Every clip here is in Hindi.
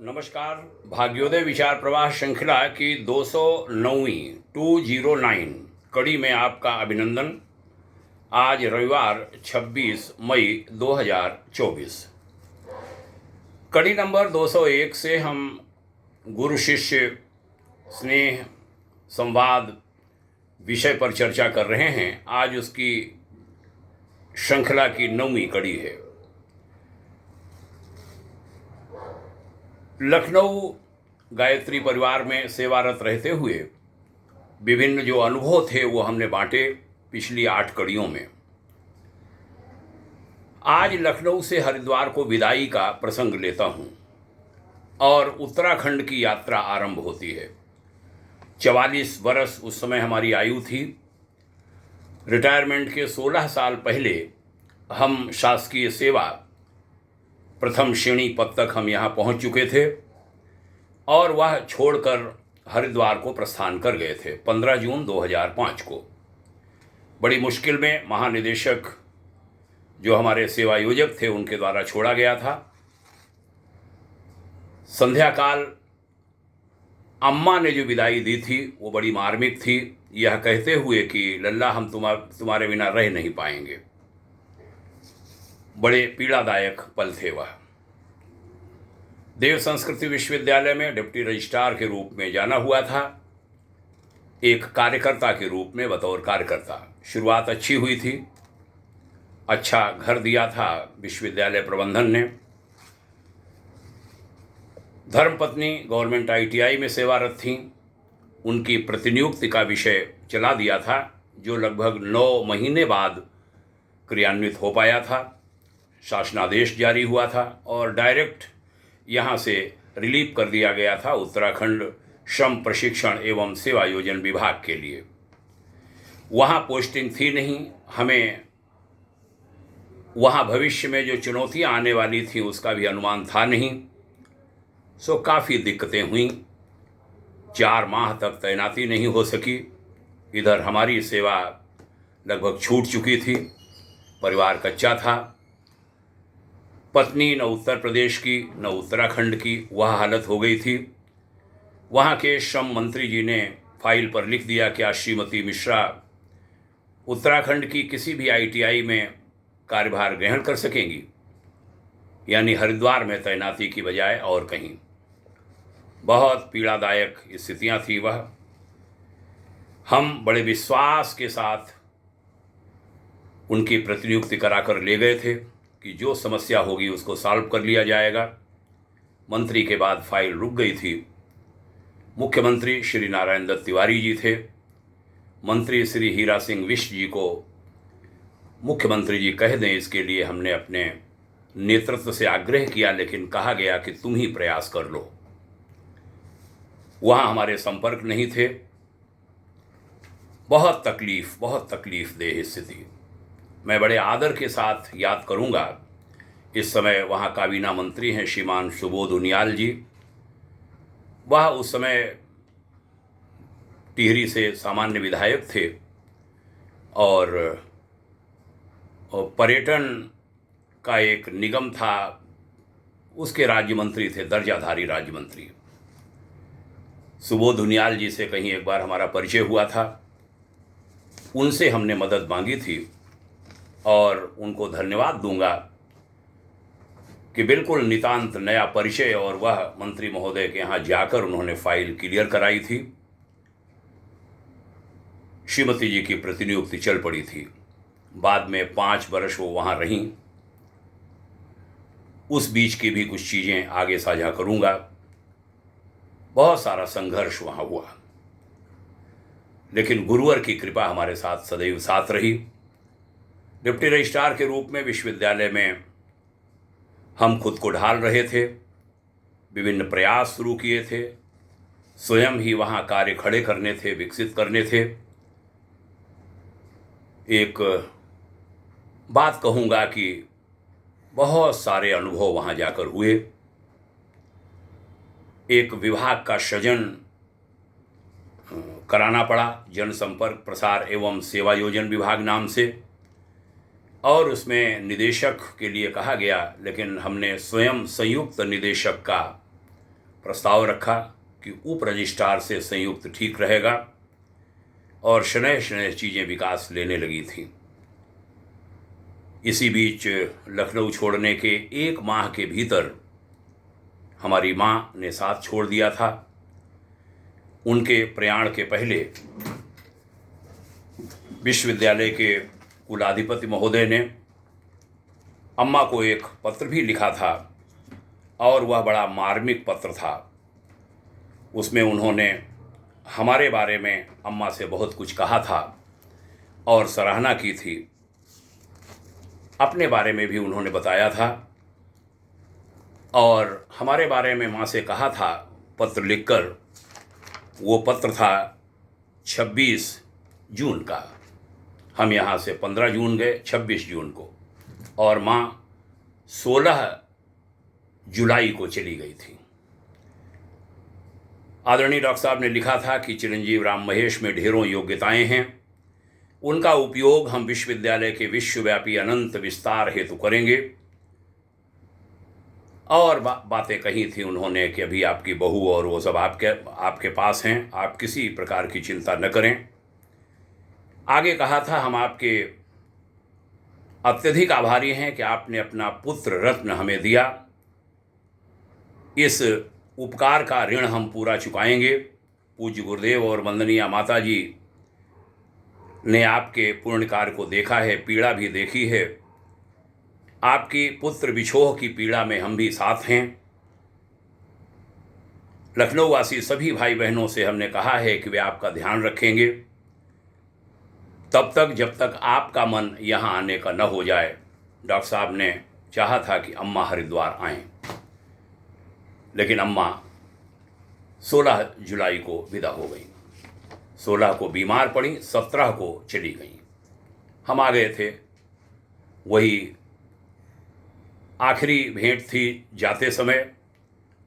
नमस्कार। भाग्योदय विचार प्रवाह श्रृंखला की 209वीं 209 कड़ी में आपका अभिनंदन। आज रविवार 26 मई 2024। कड़ी नंबर 201 से हम गुरु शिष्य स्नेह संवाद विषय पर चर्चा कर रहे हैं। आज उसकी श्रृंखला की 9वीं कड़ी है। लखनऊ गायत्री परिवार में सेवारत रहते हुए विभिन्न जो अनुभव थे वो हमने बांटे पिछली 8 कड़ियों में। आज लखनऊ से हरिद्वार को विदाई का प्रसंग लेता हूँ और उत्तराखंड की यात्रा आरंभ होती है। 44 वर्ष उस समय हमारी आयु थी। रिटायरमेंट के 16 साल पहले हम शासकीय सेवा प्रथम श्रेणी पद तक हम यहाँ पहुँच चुके थे और वह छोड़कर हरिद्वार को प्रस्थान कर गए थे 15 जून 2005 को। बड़ी मुश्किल में महानिदेशक जो हमारे सेवा योजक थे उनके द्वारा छोड़ा गया था। संध्या काल अम्मा ने जो विदाई दी थी वो बड़ी मार्मिक थी, यह कहते हुए कि लल्ला हम तुम्हारे बिना रह नहीं पाएंगे। बड़े पीड़ादायक पल थे वह। देव संस्कृति विश्वविद्यालय में डिप्टी रजिस्ट्रार के रूप में जाना हुआ था, एक कार्यकर्ता के रूप में बतौर कार्यकर्ता। शुरुआत अच्छी हुई थी, अच्छा घर दिया था विश्वविद्यालय प्रबंधन ने। धर्मपत्नी गवर्नमेंट ITI में सेवारत थीं। उनकी प्रतिनियुक्ति का विषय चला दिया था जो लगभग 9 महीने बाद क्रियान्वित हो पाया था। शासनादेश जारी हुआ था और डायरेक्ट यहाँ से रिलीव कर दिया गया था उत्तराखंड श्रम प्रशिक्षण एवं सेवा योजन विभाग के लिए। वहाँ पोस्टिंग थी नहीं, हमें वहाँ भविष्य में जो चुनौतियाँ आने वाली थी उसका भी अनुमान था नहीं। सो काफ़ी दिक्कतें हुईं। 4 माह तक तैनाती नहीं हो सकी। इधर हमारी सेवा लगभग छूट चुकी थी, परिवार कच्चा था। पत्नी न उत्तर प्रदेश की न उत्तराखंड की, वह हालत हो गई थी। वहाँ के श्रम मंत्री जी ने फाइल पर लिख दिया कि श्रीमती मिश्रा उत्तराखंड की किसी भी ITI में कार्यभार ग्रहण कर सकेंगी, यानी हरिद्वार में तैनाती की बजाय और कहीं। बहुत पीड़ादायक स्थितियाँ थी वह। हम बड़े विश्वास के साथ उनकी प्रतिनियुक्ति कराकर ले गए थे कि जो समस्या होगी उसको सॉल्व कर लिया जाएगा। मंत्री के बाद फाइल रुक गई थी। मुख्यमंत्री श्री नारायण दत्त तिवारी जी थे। मंत्री श्री हीरा सिंह विश्व जी को मुख्यमंत्री जी कह दें, इसके लिए हमने अपने नेतृत्व से आग्रह किया, लेकिन कहा गया कि तुम ही प्रयास कर लो। वहाँ हमारे संपर्क नहीं थे। बहुत तकलीफ देह स्थिति। मैं बड़े आदर के साथ याद करूंगा, इस समय वहाँ काबीना मंत्री हैं श्रीमान सुबोध उनियाल जी। वह उस समय टिहरी से सामान्य विधायक थे और पर्यटन का एक निगम था, उसके राज्य मंत्री थे, दर्जाधारी राज्य मंत्री। सुबोध उनियाल जी से कहीं एक बार हमारा परिचय हुआ था, उनसे हमने मदद मांगी थी और उनको धन्यवाद दूंगा कि बिल्कुल नितांत नया परिचय, और वह मंत्री महोदय के यहाँ जाकर उन्होंने फाइल क्लियर कराई थी। श्रीमती जी की प्रतिनियुक्ति चल पड़ी थी। बाद में 5 वर्ष वो वहाँ रहीं। उस बीच की भी कुछ चीज़ें आगे साझा करूँगा। बहुत सारा संघर्ष वहाँ हुआ, लेकिन गुरुवर की कृपा हमारे साथ सदैव साथ रही। डिप्टी रजिस्ट्रार के रूप में विश्वविद्यालय में हम खुद को ढाल रहे थे, विभिन्न प्रयास शुरू किए थे, स्वयं ही वहाँ कार्य खड़े करने थे, विकसित करने थे। एक बात कहूँगा कि बहुत सारे अनुभव वहाँ जाकर हुए। एक विभाग का सृजन कराना पड़ा, जनसंपर्क प्रसार एवं सेवा योजन विभाग नाम से, और उसमें निदेशक के लिए कहा गया, लेकिन हमने स्वयं संयुक्त निदेशक का प्रस्ताव रखा कि उप रजिस्ट्रार से संयुक्त ठीक रहेगा, और शनैः शनैः चीज़ें विकास लेने लगी थीं। इसी बीच लखनऊ छोड़ने के 1 माह के भीतर हमारी माँ ने साथ छोड़ दिया था। उनके प्रयाण के पहले विश्वविद्यालय के कुलाधिपति महोदय ने अम्मा को एक पत्र भी लिखा था, और वह बड़ा मार्मिक पत्र था। उसमें उन्होंने हमारे बारे में अम्मा से बहुत कुछ कहा था और सराहना की थी। अपने बारे में भी उन्होंने बताया था, और हमारे बारे में माँ से कहा था पत्र लिखकर। वो पत्र था 26 जून का। हम यहाँ से 15 जून गए, 26 जून को, और माँ 16 जुलाई को चली गई थी। आदरणीय डॉक्टर साहब ने लिखा था कि चिरंजीव राम महेश में ढेरों योग्यताएं हैं, उनका उपयोग हम विश्वविद्यालय के विश्वव्यापी अनंत विस्तार हेतु करेंगे। और बातें कही थी उन्होंने कि अभी आपकी बहू और वो सब आपके पास हैं, आप किसी प्रकार की चिंता न करें। आगे कहा था, हम आपके अत्यधिक आभारी हैं कि आपने अपना पुत्र रत्न हमें दिया। इस उपकार का ऋण हम पूरा चुकाएंगे। पूज्य गुरुदेव और वंदनीय माता जी ने आपके पूर्ण कार्य को देखा है, पीड़ा भी देखी है। आपकी पुत्र विछोह की पीड़ा में हम भी साथ हैं। लखनऊ वासी सभी भाई बहनों से हमने कहा है कि वे आपका ध्यान रखेंगे तब तक जब तक आपका मन यहाँ आने का न हो जाए। डॉक्टर साहब ने चाहा था कि अम्मा हरिद्वार आएं, लेकिन अम्मा 16 जुलाई को विदा हो गई। 16 को बीमार पड़ी, 17 को चली गई। हम आ गए थे। वही आखिरी भेंट थी जाते समय,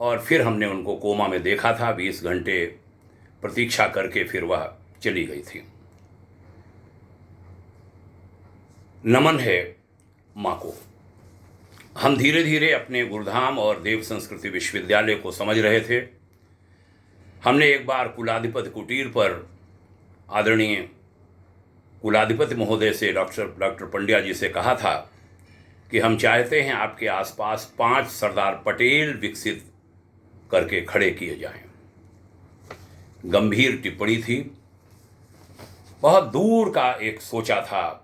और फिर हमने उनको कोमा में देखा था। 20 घंटे प्रतीक्षा करके फिर वह चली गई थी। नमन है माँ को। हम धीरे धीरे अपने गुरुधाम और देव संस्कृति विश्वविद्यालय को समझ रहे थे। हमने एक बार कुलाधिपति कुटीर पर आदरणीय कुलाधिपति महोदय से डॉक्टर पंड्या जी से कहा था कि हम चाहते हैं आपके आसपास 5 सरदार पटेल विकसित करके खड़े किए जाएं। गंभीर टिप्पणी थी। बहुत दूर का एक सोचा था,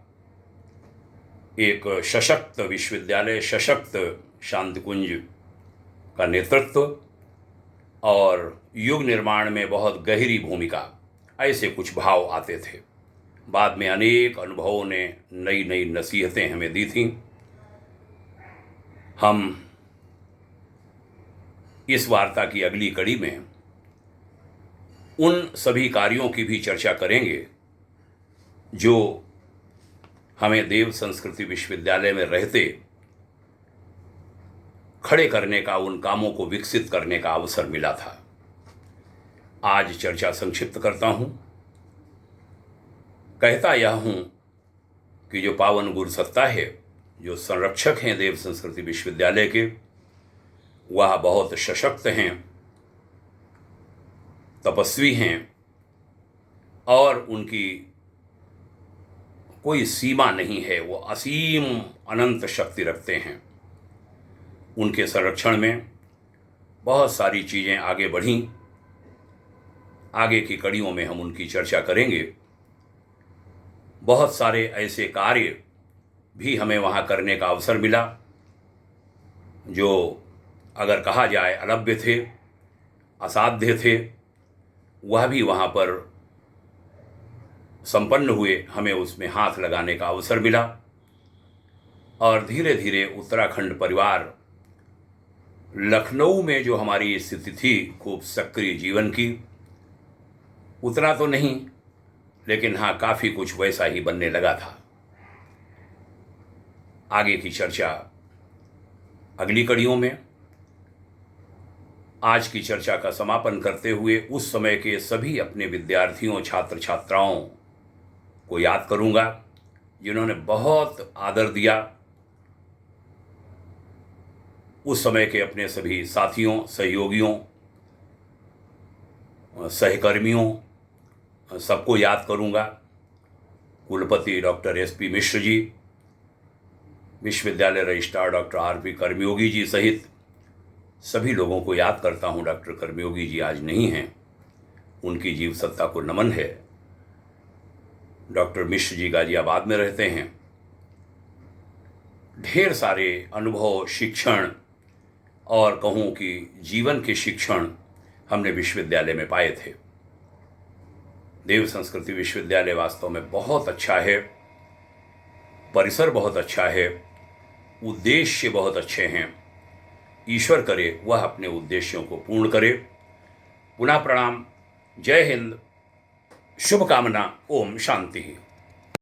एक सशक्त विश्वविद्यालय, सशक्त शांतिकुंज का नेतृत्व और युग निर्माण में बहुत गहरी भूमिका, ऐसे कुछ भाव आते थे। बाद में अनेक अनुभवों ने नई नई नसीहतें हमें दी थीं। हम इस वार्ता की अगली कड़ी में उन सभी कार्यों की भी चर्चा करेंगे जो हमें देव संस्कृति विश्वविद्यालय में रहते खड़े करने का, उन कामों को विकसित करने का अवसर मिला था। आज चर्चा संक्षिप्त करता हूं। कहता यह हूं कि जो पावन गुरु सत्ता है, जो संरक्षक हैं देव संस्कृति विश्वविद्यालय के, वह बहुत सशक्त हैं, तपस्वी हैं, और उनकी कोई सीमा नहीं है। वो असीम अनंत शक्ति रखते हैं। उनके संरक्षण में बहुत सारी चीज़ें आगे बढ़ीं। आगे की कड़ियों में हम उनकी चर्चा करेंगे। बहुत सारे ऐसे कार्य भी हमें वहाँ करने का अवसर मिला जो अगर कहा जाए अलभ्य थे, असाध्य थे, वह भी वहाँ पर संपन्न हुए। हमें उसमें हाथ लगाने का अवसर मिला, और धीरे धीरे उत्तराखंड परिवार, लखनऊ में जो हमारी स्थिति थी खूब सक्रिय जीवन की, उतना तो नहीं, लेकिन हाँ काफ़ी कुछ वैसा ही बनने लगा था। आगे की चर्चा अगली कड़ियों में। आज की चर्चा का समापन करते हुए उस समय के सभी अपने विद्यार्थियों, छात्र छात्राओं को याद करूंगा जिन्होंने बहुत आदर दिया। उस समय के अपने सभी साथियों, सहयोगियों, सहकर्मियों सबको याद करूंगा। कुलपति डॉक्टर एसपी मिश्र जी, विश्वविद्यालय रजिस्ट्रार डॉक्टर आरपी कर्मयोगी जी सहित सभी लोगों को याद करता हूं। डॉक्टर कर्मयोगी जी आज नहीं हैं, उनकी जीव सत्ता को नमन है। डॉक्टर मिश्र जी गाजियाबाद में रहते हैं। ढेर सारे अनुभव, शिक्षण और कहूँ कि जीवन के शिक्षण हमने विश्वविद्यालय में पाए थे। देव संस्कृति विश्वविद्यालय वास्तव में बहुत अच्छा है, परिसर बहुत अच्छा है, उद्देश्य बहुत अच्छे हैं। ईश्वर करे वह अपने उद्देश्यों को पूर्ण करे। पुनः प्रणाम। जय हिंद, शुभकामना। ओम शांति।